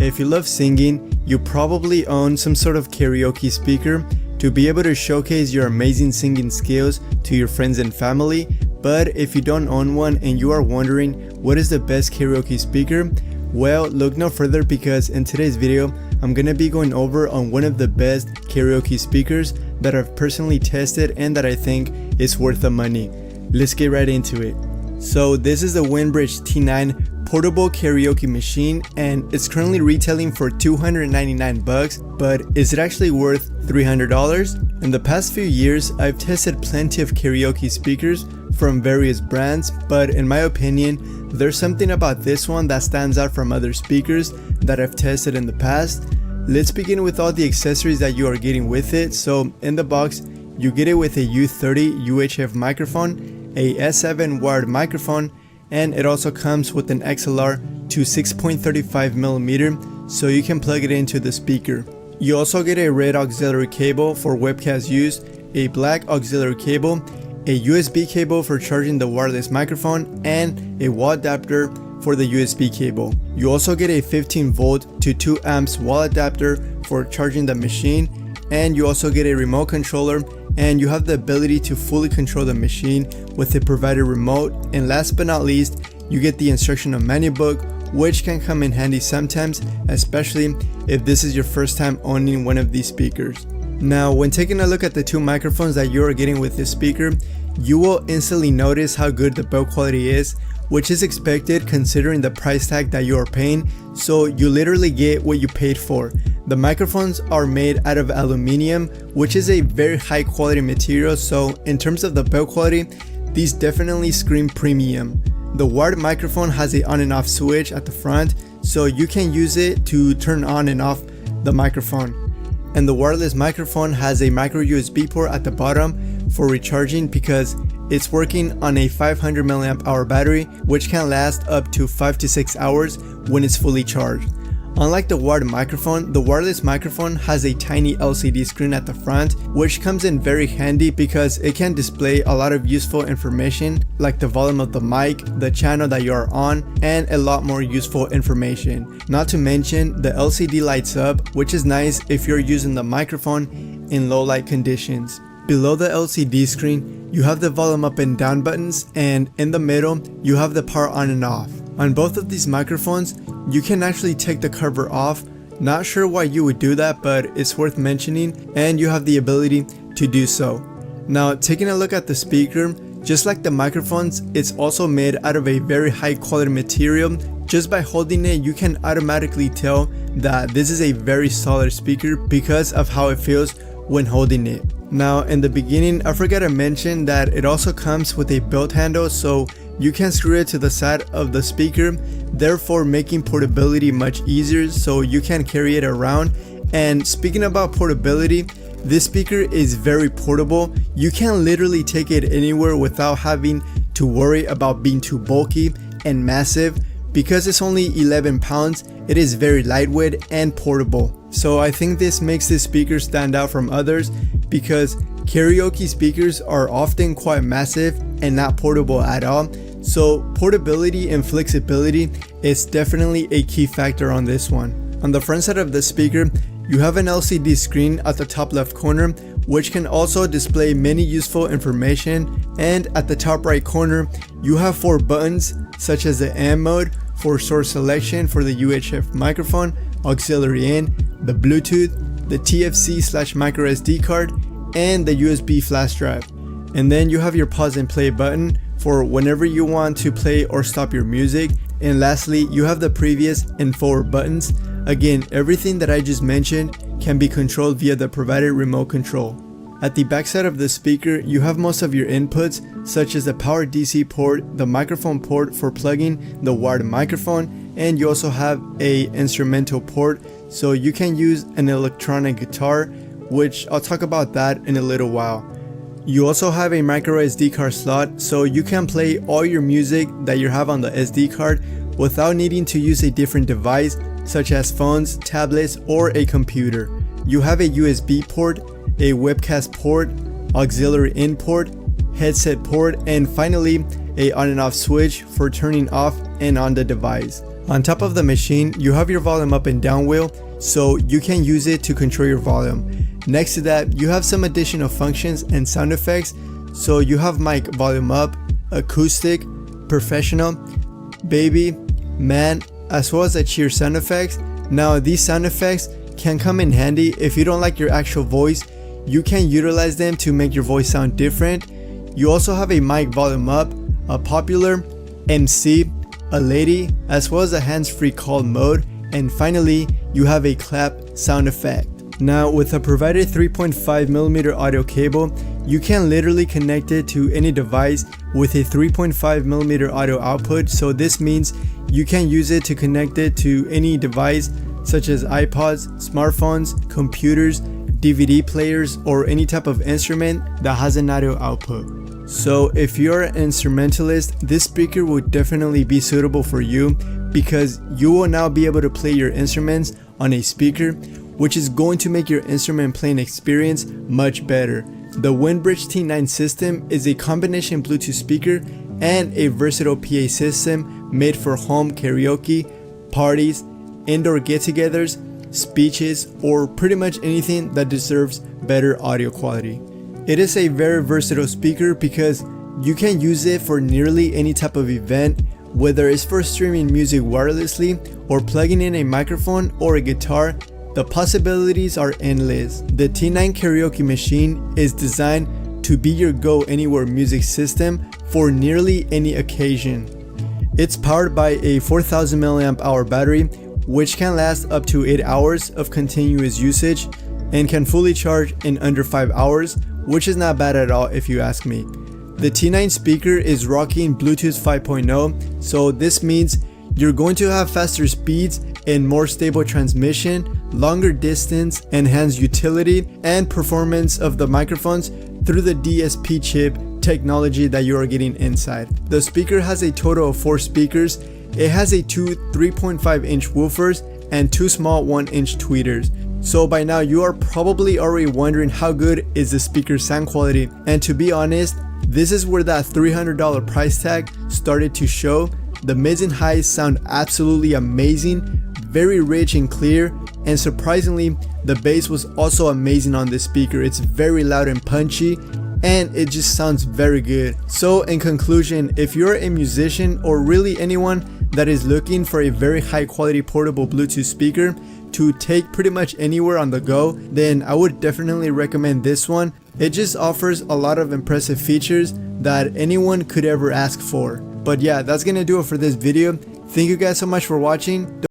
If you love singing, you probably own some sort of karaoke speaker to be able to showcase your amazing singing skills to your friends and family. But if you don't own one and you are wondering what is the best karaoke speaker, well, look no further, because in today's video I'm gonna be going over on one of the best karaoke speakers that I've personally tested and that I think is worth the money. Let's get right into it. So this is the WinBridge T9 portable karaoke machine, and it's currently retailing for $299, but is it actually worth $300? In the past few years, I've tested plenty of karaoke speakers from various brands, but in my opinion, there's something about this one that stands out from other speakers that I've tested in the past. Let's begin with all the accessories that you are getting with it. So in the box, you get it with a U30 UHF microphone, a S7 wired microphone, and it also comes with an XLR to 6.35mm, so you can plug it into the speaker. You also get a red auxiliary cable for webcast use, a black auxiliary cable, a USB cable for charging the wireless microphone, and a wall adapter for the USB cable. You also get a 15 volt to 2 amps wall adapter for charging the machine, and you also get a remote controller, and you have the ability to fully control the machine with the provided remote. And last but not least, you get the instructional manual book, which can come in handy sometimes, especially if this is your first time owning one of these speakers. Now, when taking a look at the two microphones that you are getting with this speaker, you will instantly notice how good the build quality is, which is expected considering the price tag that you are paying. So you literally get what you paid for. The microphones are made out of aluminum, which is a very high quality material, so in terms of the build quality, these definitely scream premium. The wired microphone has a on and off switch at the front, so you can use it to turn on and off the microphone. And the wireless microphone has a micro USB port at the bottom for recharging, because it's working on a 500 mAh battery, which can last up to 5 to 6 hours when it's fully charged. Unlike the wired microphone, the wireless microphone has a tiny LCD screen at the front, which comes in very handy because it can display a lot of useful information like the volume of the mic, the channel that you are on, and a lot more useful information. Not to mention, the LCD lights up, which is nice if you're using the microphone in low light conditions. Below the LCD screen, you have the volume up and down buttons, and in the middle, you have the power on and off. On both of these microphones, you can actually take the cover off. Not sure why you would do that, but it's worth mentioning, and you have the ability to do so. Now, taking a look at the speaker, just like the microphones, it's also made out of a very high quality material. Just by holding it, you can automatically tell that this is a very solid speaker because of how it feels when holding it. Now, in the beginning, I forgot to mention that it also comes with a belt handle, so you can screw it to the side of the speaker, therefore making portability much easier, so you can carry it around. And speaking about portability, this speaker is very portable. You can literally take it anywhere without having to worry about being too bulky and massive. Because it's only 11 pounds, it is very lightweight and portable. So I think this makes this speaker stand out from others, because karaoke speakers are often quite massive and not portable at all. So portability and flexibility is definitely a key factor on this one. On the front side of the speaker, you have an LCD screen at the top left corner, which can also display many useful information. And at the top right corner, you have 4 buttons, such as the AM mode for source selection for the UHF microphone, auxiliary in, the Bluetooth, the TFC/micro SD card, and the USB flash drive. And then you have your pause and play button for whenever you want to play or stop your music. And lastly, you have the previous and forward buttons. Again, everything that I just mentioned can be controlled via the provided remote control. At the backside of the speaker, you have most of your inputs, such as the power DC port, the microphone port for plugging the wired microphone, and you also have a instrumental port, so you can use an electronic guitar, which I'll talk about that in a little while. You also have a micro SD card slot, so you can play all your music that you have on the SD card without needing to use a different device, such as phones, tablets, or a computer. You have a USB port, a webcast port, auxiliary in port, headset port, and finally a on and off switch for turning off and on the device. On top of the machine, you have your volume up and down wheel, so you can use it to control your volume. Next to that, you have some additional functions and sound effects. So you have mic volume up, acoustic, professional, baby, man, as well as the cheer sound effects. Now these sound effects can come in handy if you don't like your actual voice. You can utilize them to make your voice sound different. You also have a mic volume up, a popular, MC, a lady, as well as a hands-free call mode, and finally you have a clap sound effect. Now with a provided 3.5mm audio cable, you can literally connect it to any device with a 3.5mm audio output. So this means you can use it to connect it to any device such as iPods, smartphones, computers, DVD players, or any type of instrument that has an audio output. So if you're an instrumentalist, this speaker will definitely be suitable for you because you will now be able to play your instruments on a speaker, which is going to make your instrument playing experience much better. The WinBridge T9 system is a combination Bluetooth speaker and a versatile PA system made for home karaoke, parties, indoor get-togethers, speeches, or pretty much anything that deserves better audio quality. It is a very versatile speaker because you can use it for nearly any type of event, whether it's for streaming music wirelessly or plugging in a microphone or a guitar. The possibilities are endless. The T9 karaoke machine is designed to be your go anywhere music system for nearly any occasion. It's powered by a 4000 mAh battery, which can last up to 8 hours of continuous usage and can fully charge in under 5 hours, which is not bad at all if you ask me. The T9 speaker is rocking Bluetooth 5.0, so this means you're going to have faster speeds and more stable transmission, longer distance, enhanced utility, and performance of the microphones through the DSP chip technology that you are getting inside. The speaker has a total of 4 speakers. It has two 3.5-inch woofers and 2 small 1-inch tweeters. So by now you are probably already wondering how good is the speaker's sound quality, and to be honest, this is where that $300 price tag started to show. The mids and highs sound absolutely amazing, very rich and clear, and surprisingly the bass was also amazing on this speaker. It's very loud and punchy, and it just sounds very good. So in conclusion, if you're a musician or really anyone that is looking for a very high quality portable Bluetooth speaker to take pretty much anywhere on the go, then I would definitely recommend this one. It just offers a lot of impressive features that anyone could ever ask for. But yeah, that's gonna do it for this video. Thank you guys so much for watching.